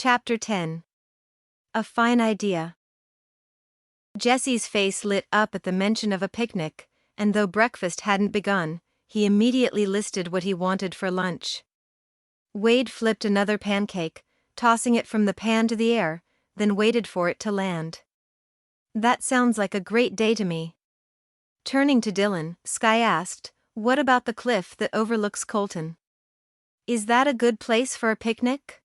Chapter 10. A Fine Idea. Jesse's face lit up at the mention of a picnic, and though breakfast hadn't begun, he immediately listed what he wanted for lunch. Wade flipped another pancake, tossing it from the pan to the air, then waited for it to land. "That sounds like a great day to me." Turning to Dylan, Sky asked, "What about the cliff that overlooks Colton? Is that a good place for a picnic?"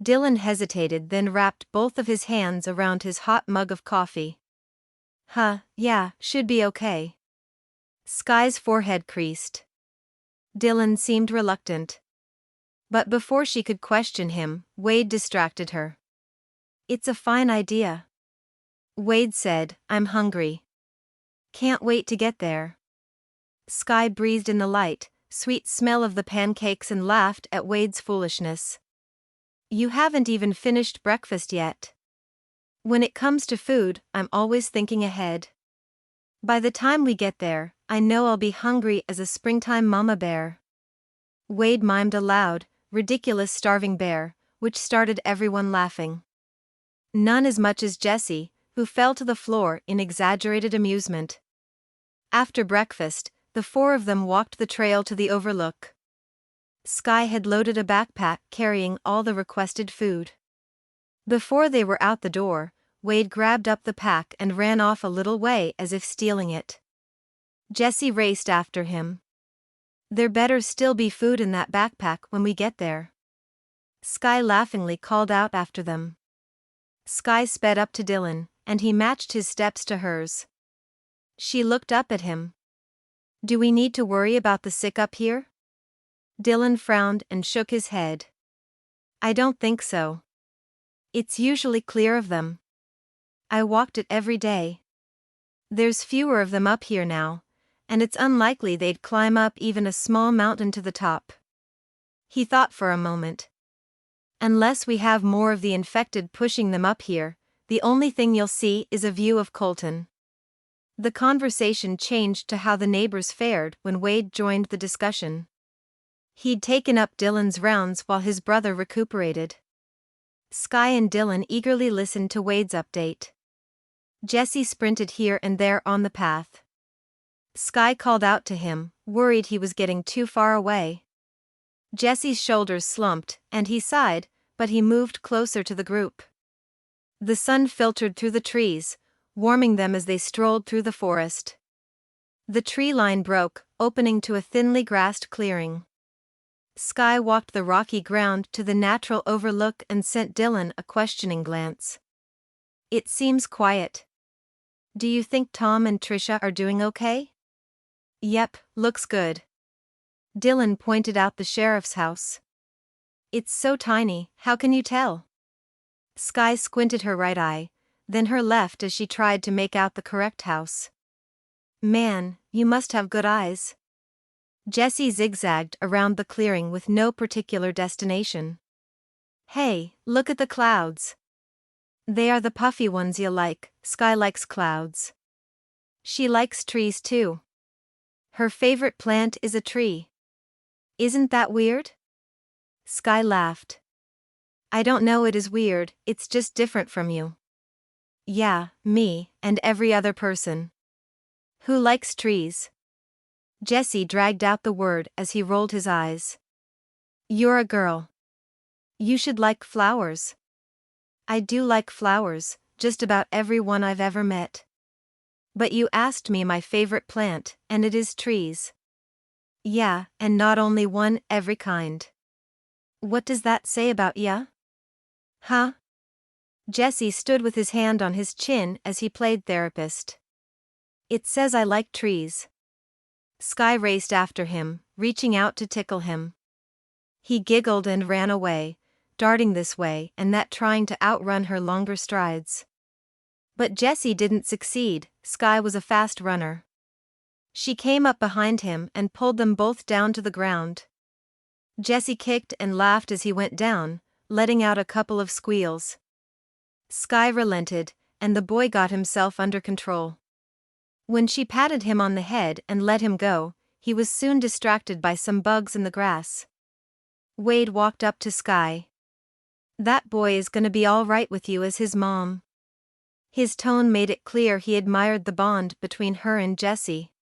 Dylan hesitated, then wrapped both of his hands around his hot mug of coffee. Yeah, should be okay." Sky's forehead creased. Dylan seemed reluctant. But before she could question him, Wade distracted her. "It's a fine idea." Wade said, "I'm hungry. Can't wait to get there." Sky breathed in the light, sweet smell of the pancakes and laughed at Wade's foolishness. "You haven't even finished breakfast yet." "When it comes to food, I'm always thinking ahead. By the time we get there, I know I'll be hungry as a springtime mama bear." Wade mimed a loud, ridiculous starving bear, which started everyone laughing. None as much as Jesse, who fell to the floor in exaggerated amusement. After breakfast, the four of them walked the trail to the overlook. Sky had loaded a backpack carrying all the requested food. Before they were out the door, Wade grabbed up the pack and ran off a little way as if stealing it. Jesse raced after him. "There better still be food in that backpack when we get there." Sky laughingly called out after them. Sky sped up to Dylan, and he matched his steps to hers. She looked up at him. "Do we need to worry about the sick up here?" Dylan frowned and shook his head. "I don't think so. It's usually clear of them. I walked it every day. There's fewer of them up here now, and it's unlikely they'd climb up even a small mountain to the top." He thought for a moment. "Unless we have more of the infected pushing them up here, the only thing you'll see is a view of Colton." The conversation changed to how the neighbors fared when Wade joined the discussion. He'd taken up Dylan's rounds while his brother recuperated. Sky and Dylan eagerly listened to Wade's update. Jesse sprinted here and there on the path. Sky called out to him, worried he was getting too far away. Jesse's shoulders slumped, and he sighed, but he moved closer to the group. The sun filtered through the trees, warming them as they strolled through the forest. The tree line broke, opening to a thinly grassed clearing. Sky walked the rocky ground to the natural overlook and sent Dylan a questioning glance. "It seems quiet. Do you think Tom and Trisha are doing okay?" "Yep, looks good." Dylan pointed out the sheriff's house. "It's so tiny, how can you tell?" Sky squinted her right eye, then her left as she tried to make out the correct house. "Man, you must have good eyes." Jesse zigzagged around the clearing with no particular destination. "Hey, look at the clouds. They are the puffy ones you like." Sky likes clouds. She likes trees too. Her favorite plant is a tree. "Isn't that weird?" Sky laughed. "I don't know it is weird, it's just different from you." "Yeah, me, and every other person. Who likes trees?" Jesse dragged out the word as he rolled his eyes. "You're a girl. You should like flowers." "I do like flowers, just about every one I've ever met. But you asked me my favorite plant, and it is trees." "Yeah, and not only one, every kind." "What does that say about ya?" "Huh?" Jesse stood with his hand on his chin as he played therapist. "It says I like trees." Sky raced after him, reaching out to tickle him. He giggled and ran away, darting this way and that, trying to outrun her longer strides. But Jessie didn't succeed. Sky was a fast runner. She came up behind him and pulled them both down to the ground. Jessie kicked and laughed as he went down, letting out a couple of squeals. Sky relented, and the boy got himself under control. When she patted him on the head and let him go, he was soon distracted by some bugs in the grass. Wade walked up to Sky. That boy is gonna be all right with you as his mom. His tone made it clear he admired the bond between her and Jesse.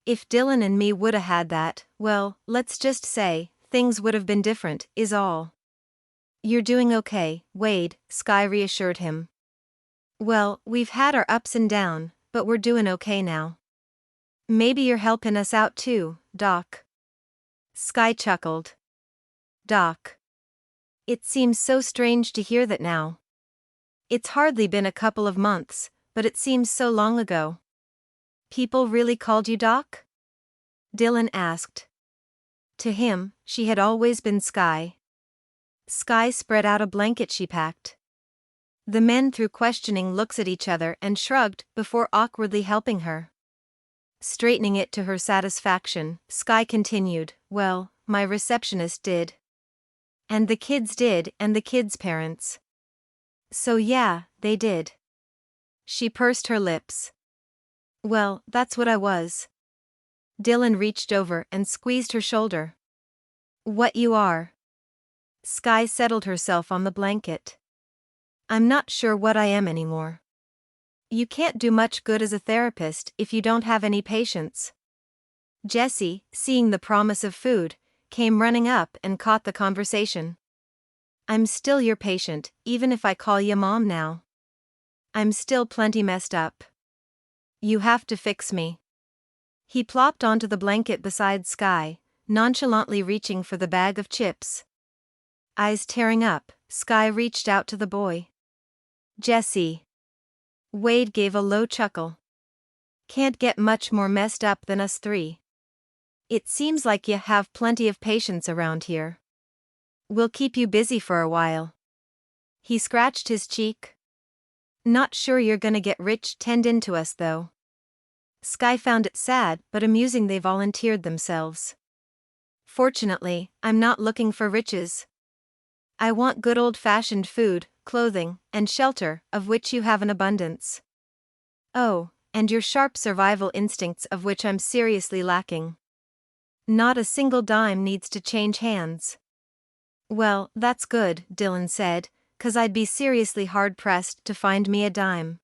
If Dylan and me woulda had that, well, let's just say, things would have been different, is all. You're doing okay, Wade, Sky reassured him. Well, we've had our ups and downs, but we're doing okay now. Maybe you're helping us out too, Doc. Sky chuckled. Doc. It seems so strange to hear that now. It's hardly been a couple of months, but it seems so long ago. People really called you Doc? Dylan asked. To him, she had always been Sky. Sky spread out a blanket she packed. The men threw questioning looks at each other and shrugged before awkwardly helping her. Straightening it to her satisfaction, Sky continued, well, my receptionist did. And the kids did, and the kids' parents. So yeah, they did. She pursed her lips. Well, that's what I was. Dylan reached over and squeezed her shoulder. What you are. Sky settled herself on the blanket. I'm not sure what I am anymore. You can't do much good as a therapist if you don't have any patients. Jesse, seeing the promise of food, came running up and caught the conversation. I'm still your patient, even if I call you Mom now. I'm still plenty messed up. You have to fix me. He plopped onto the blanket beside Sky, nonchalantly reaching for the bag of chips. Eyes tearing up, Sky reached out to the boy. Jesse. Wade gave a low chuckle. Can't get much more messed up than us three. It seems like you have plenty of patients around here. We'll keep you busy for a while. He scratched his cheek. Not sure you're gonna get rich tending to us though. Sky found it sad but amusing they volunteered themselves. Fortunately, I'm not looking for riches. I want good old-fashioned food, clothing, and shelter, of which you have an abundance. Oh, and your sharp survival instincts of which I'm seriously lacking. Not a single dime needs to change hands. Well, that's good, Dylan said, 'cause I'd be seriously hard-pressed to find me a dime.